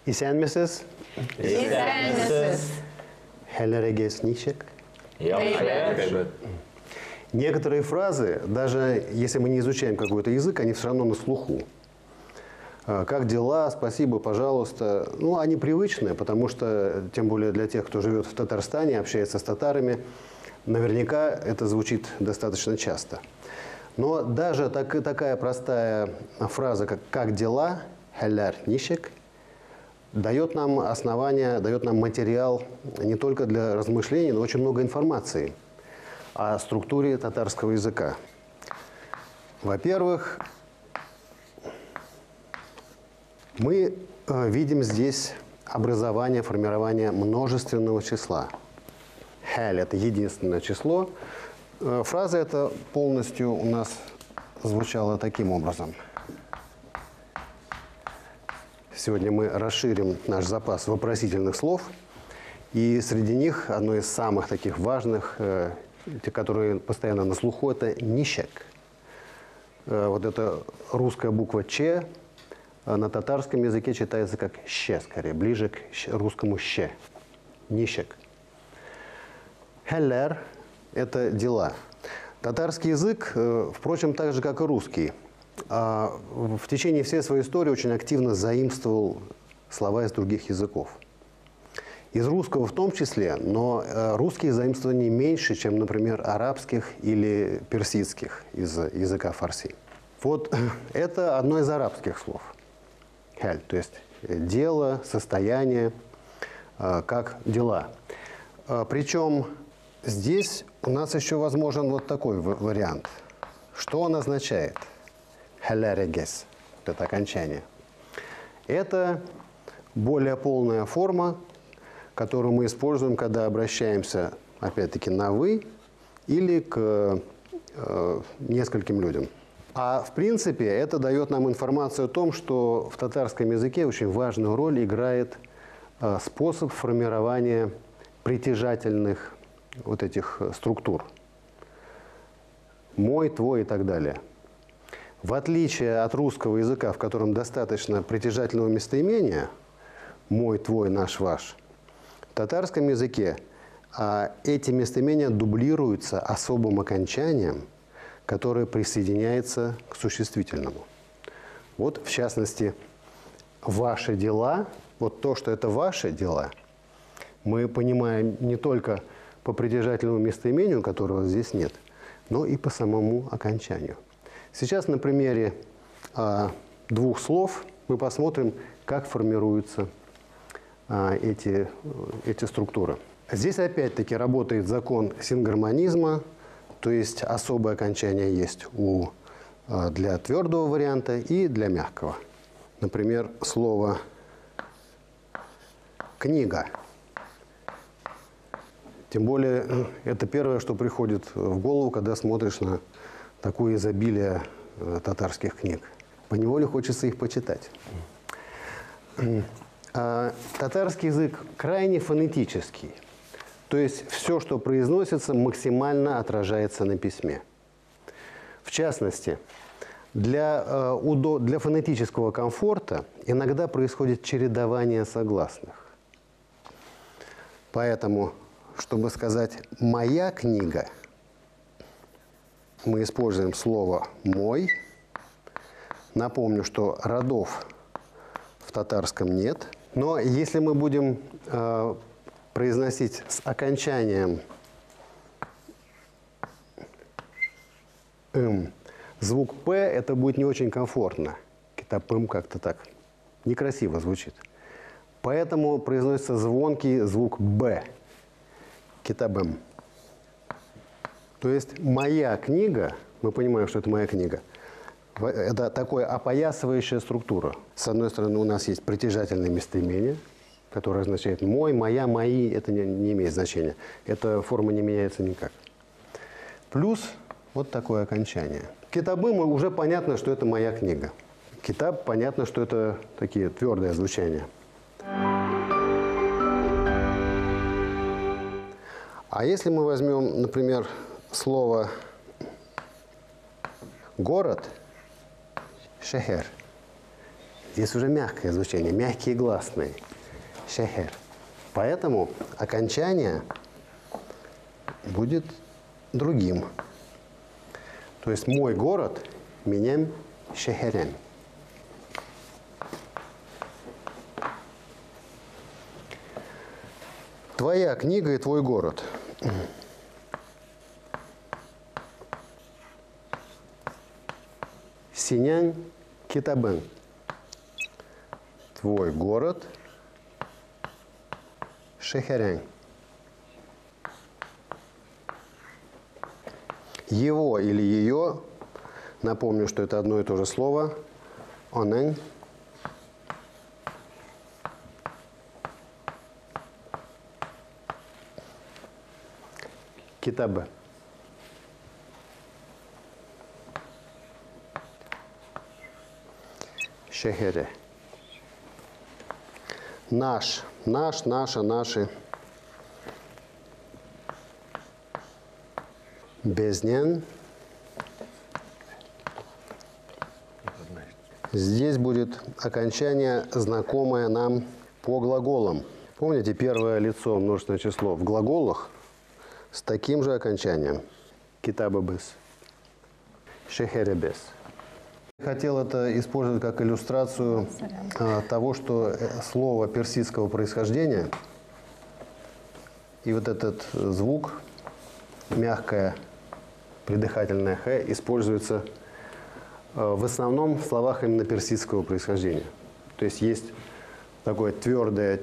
İsen misiniz? İstenmesiz. Hellereges ничек. Бейбе. Некоторые фразы, даже если мы не изучаем какой-то язык, они все равно на слуху. Как дела, спасибо, пожалуйста. Ну, они привычные, потому что, тем более для тех, кто живет в Татарстане, общается с татарами, наверняка это звучит достаточно часто. Но даже такая простая фраза, как дела, «Хеллер нишек», дает нам основание, дает нам материал не только для размышлений, но очень много информации о структуре татарского языка. Во-первых, мы видим здесь образование, формирование множественного числа. Хель – это единственное число. Фраза эта полностью у нас звучала таким образом. Сегодня мы расширим наш запас вопросительных слов. И среди них одно из самых таких важных, те, которые постоянно на слуху, это «нищек». Вот эта русская буква «ч» на татарском языке читается как «щ», скорее, ближе к русскому «щ». «Нищек». «Хеллер» – это дела. Татарский язык, впрочем, так же, как и русский, в течение всей своей истории очень активно заимствовал слова из других языков. Из русского в том числе, но русские заимствования меньше, чем, например, арабских или персидских из языка фарси. Вот это одно из арабских слов. Хель, то есть дело, состояние, как дела. Причем здесь у нас еще возможен вот такой вариант. Что он означает? Хеллерегес, вот это окончание. Это более полная форма, которую мы используем, когда обращаемся, опять-таки, на «вы» или к нескольким людям. А в принципе это дает нам информацию о том, что в татарском языке очень важную роль играет способ формирования притяжательных вот этих структур. Мой, твой и так далее. В отличие от русского языка, в котором достаточно притяжательного местоимения «мой, твой, наш, ваш», в татарском языке эти местоимения дублируются особым окончанием, которое присоединяется к существительному. Вот, в частности, «ваши дела», вот то, что это «ваши дела», мы понимаем не только по притяжательному местоимению, которого здесь нет, но и по самому окончанию. Сейчас на примере двух слов мы посмотрим, как формируются эти структуры. Здесь опять-таки работает закон сингармонизма, то есть особое окончание есть для твердого варианта и для мягкого. Например, слово «книга». Тем более, это первое, что приходит в голову, когда смотришь на такое изобилие татарских книг. Поневоле хочется их почитать. Татарский язык крайне фонетический. То есть все, что произносится, максимально отражается на письме. В частности, для фонетического комфорта иногда происходит чередование согласных. Поэтому, чтобы сказать «моя книга», мы используем слово «мой». Напомню, что родов в татарском нет. Но если мы будем произносить с окончанием звук «п», это будет не очень комфортно. Китапым как-то так некрасиво звучит. Поэтому произносится звонкий звук «б». Китабым. То есть «моя книга», мы понимаем, что это «моя книга», это такая опоясывающая структура. С одной стороны, у нас есть притяжательное местоимение, которое означает «мой», «моя», «мои». Это не имеет значения. Эта форма не меняется никак. Плюс вот такое окончание. Китабым уже понятно, что это «моя книга». Китаб понятно, что это такие твердые звучания. А если мы возьмем, например, слово «город», «шехер», Здесь уже мягкое звучание, мягкие гласные. Шехер. Поэтому окончание будет другим. То есть мой город минем шехерен. Твоя книга и твой город. Синянь китабен. Твой город шехерен. Его или ее, напомню, что это одно и то же слово, онен. Китабе. Шехере. Наш, наша, наши. Безнен. Здесь будет окончание, знакомое нам по глаголам. Помните, первое лицо множественное число в глаголах с таким же окончанием. Китаба бес. Шехере бес. Хотел это использовать как иллюстрацию того, что слово персидского происхождения и вот этот звук, мягкое придыхательное «х», используется в основном в словах именно персидского происхождения. То есть есть такое твердое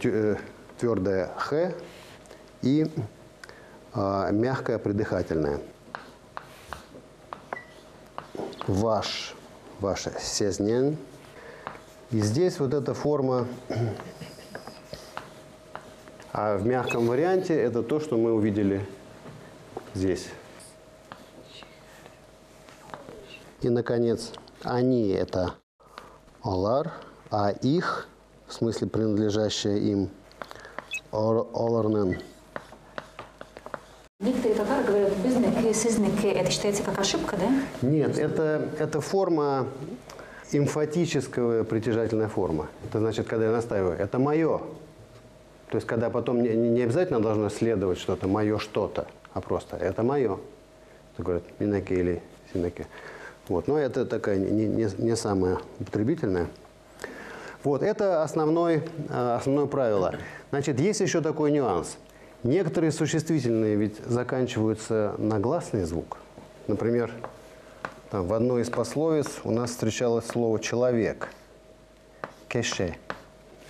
«х» и мягкое придыхательное. Ваше сезнен. И здесь вот эта форма, а в мягком варианте это то, что мы увидели здесь. И, наконец, они – это олар, а их, в смысле принадлежащее им, оларнен. Некоторые татары говорят «безнеки», «сизнеки». Это считается как ошибка, да? Нет, это форма, эмфатическая притяжательная форма. Это значит, когда я настаиваю, это мое. То есть, когда потом не обязательно должно следовать что-то, мое что-то, а просто это мое. Это говорят «минеки» или «синеки». Вот. Но это такая не самая употребительная. Вот, это основное правило. Значит, есть еще такой нюанс. Некоторые существительные ведь заканчиваются на гласный звук. Например, там, в одной из пословиц у нас встречалось слово «человек» – «кеше».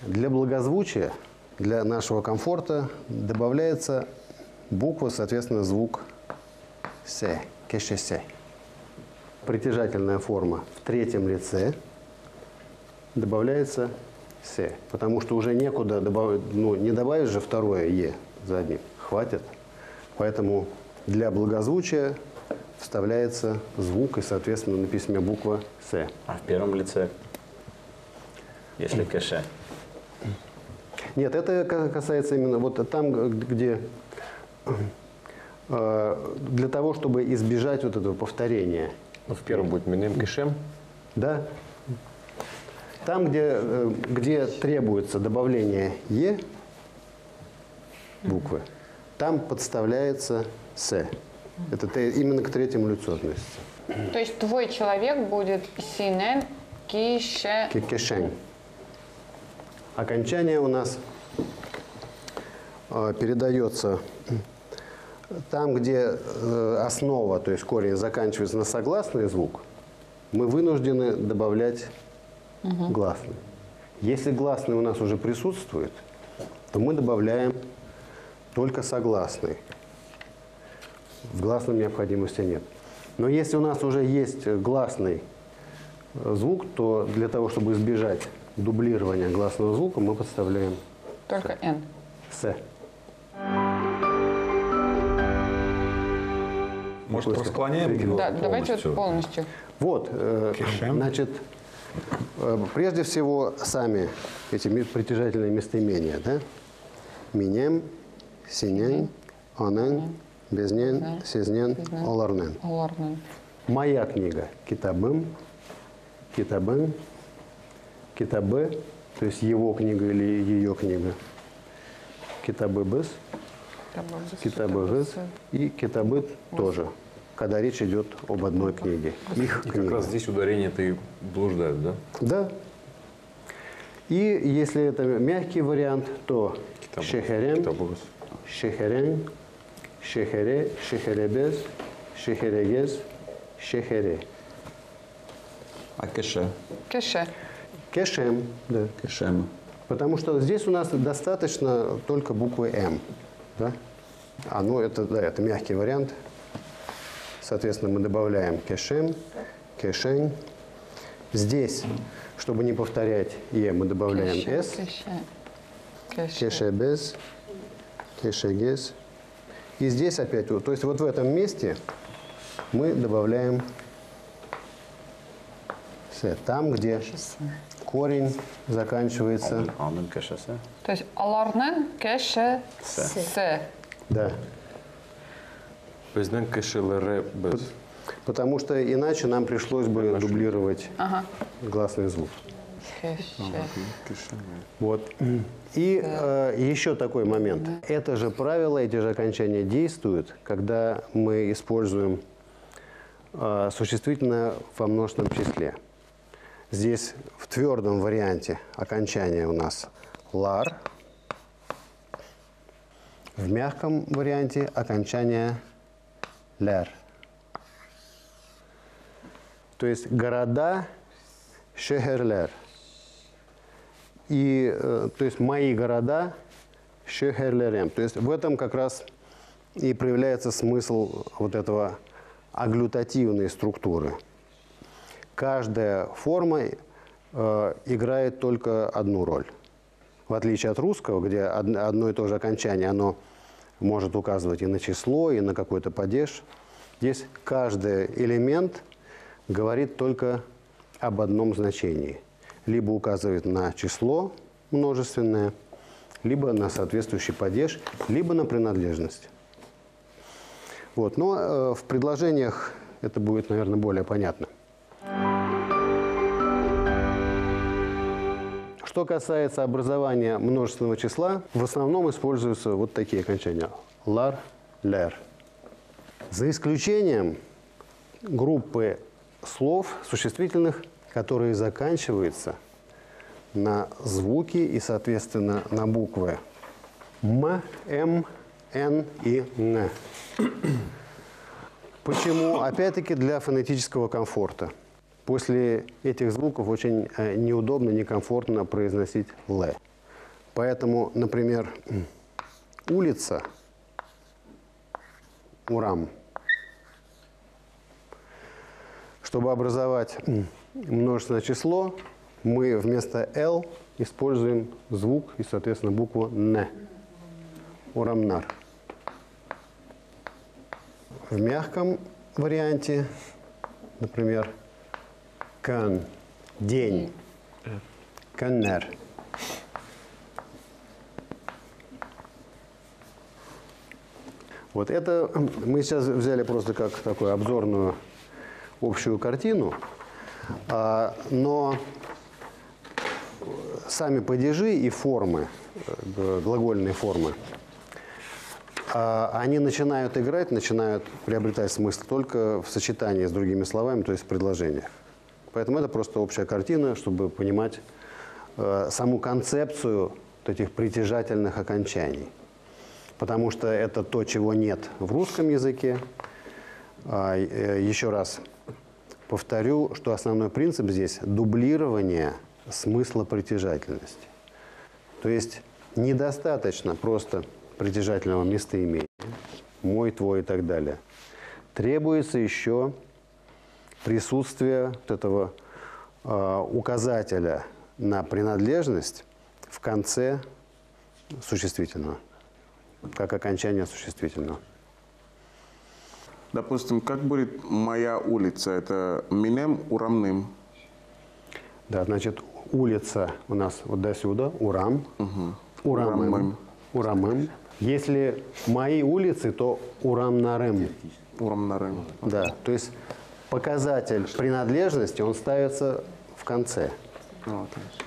Для благозвучия, для нашего комфорта добавляется буква, соответственно, звук «се», «кеше-се». Притяжательная форма в третьем лице добавляется «се», потому что уже некуда добавить, не добавишь же второе «е» за одним, хватит. Поэтому для благозвучия вставляется звук и, соответственно, на письме буква «се». А в первом лице, если кэше? Нет, это касается именно вот там, где для того, чтобы избежать вот этого повторения. Ну, в первом будет минем кишем. Да. Там, где требуется добавление «е» буквы, там подставляется «се». Это именно к третьему лицу относится. То есть твой человек будет синен кише. Кешень. Окончание у нас передается там, где основа, то есть корень, заканчивается на согласный звук, мы вынуждены добавлять гласный. Если гласный у нас уже присутствует, то мы добавляем только согласный. В гласном необходимости нет. Но если у нас уже есть гласный звук, то для того, чтобы избежать дублирования гласного звука, мы подставляем Только Н. «се». Может, расклоняем его Да, давайте вот полностью. Вот, значит, прежде всего сами эти притяжательные местоимения, да? Минем, синен, онен, безнен, сезнен, оларнен. Оларнен. Моя книга Китабым, Китабым, китабе, то есть его книга или ее книга. Китабе без, китабе без и китабы тоже, когда речь идет об одной книге. Их И как книга. раз здесь ударения-то и блуждают, да? Да. И если это мягкий вариант, то шехерем, Китабугас. шехерен, шехере, шехеребез, шехерегез, шехере. А кеше? Кеше. Кешем, да. Кешем. Потому что здесь у нас достаточно только буквы М. Да? А ну это, да, это мягкий вариант. Соответственно, мы добавляем кешем, кешень. Здесь, чтобы не повторять Е, мы добавляем С. Кеше. Кешебез, кешегез. И здесь опять, то есть вот в этом месте мы добавляем С. Там, где корень заканчивается. Анын кешесе. То есть аларнен кеше се. Да. Біздің кішілері біз. Потому что иначе нам пришлось бы дублировать гласный звук. Кеше. Вот. И еще такой момент. Это же правило, эти же окончания действуют, когда мы используем существительное во множественном числе. Здесь в твердом варианте окончания у нас лар, в мягком варианте окончание лер. То есть города шехерлер. И, то есть мои города шехерлерем. То есть в этом как раз и проявляется смысл вот этого агглютативной структуры. Каждая форма играет только одну роль. В отличие от русского, где одно и то же окончание, оно может указывать и на число, и на какой-то падеж. Здесь каждый элемент говорит только об одном значении. Либо указывает на число множественное, либо на соответствующий падеж, либо на принадлежность. Вот. Но в предложениях это будет, наверное, более понятно. Что касается образования множественного числа, в основном используются вот такие окончания. Лар, лер. За исключением группы слов существительных, которые заканчиваются на звуки и, соответственно, на буквы М, М, Н и Н. Почему? Опять-таки для фонетического комфорта. После этих звуков очень неудобно, некомфортно произносить «л». Поэтому, например, улица, урам. Чтобы образовать множественное число, мы вместо «л» используем звук и, соответственно, букву «н». Урамнар. В мягком варианте, например, «кан» – «день», «каннер». Вот это мы сейчас взяли просто как такую обзорную общую картину, но сами падежи и формы, глагольные формы, они начинают играть, начинают приобретать смысл только в сочетании с другими словами, то есть в предложениях. Поэтому это просто общая картина, чтобы понимать саму концепцию вот этих притяжательных окончаний. Потому что это то, чего нет в русском языке. Еще раз повторю, что основной принцип здесь – дублирование смысла притяжательности. То есть недостаточно просто притяжательного местоимения, мой, твой и так далее. Требуется еще присутствие вот этого указателя на принадлежность в конце существительного, как окончание существительного. Допустим, как будет моя улица? Это минем, урамным. Да, значит, улица у нас вот до сюда, урам, урамым, урамым. Если мои улицы, то урамнарым. Урамнарым. Да, то есть показатель принадлежности, он ставится в конце. Ну, отлично.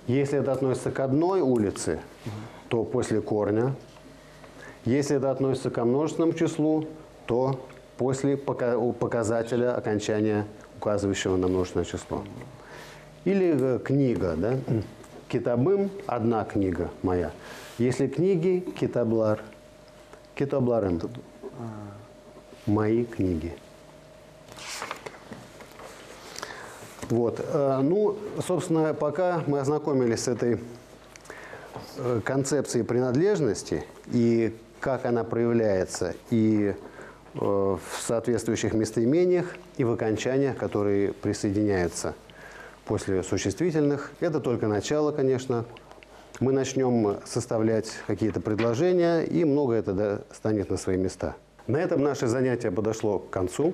Если это относится к одной улице, то после корня. Если это относится к множественному числу, то после показателя окончания, указывающего на множественное число. Или книга, да? Китабым – одна книга моя. Если книги – китаблар. Китабларым – мои книги. Вот. Ну, собственно, пока мы ознакомились с этой концепцией принадлежности и как она проявляется и в соответствующих местоимениях, и в окончаниях, которые присоединяются после существительных. Это только начало, конечно. Мы начнем составлять какие-то предложения, и многое это станет на свои места. На этом наше занятие подошло к концу.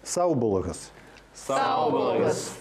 Саубологос. Саубологос.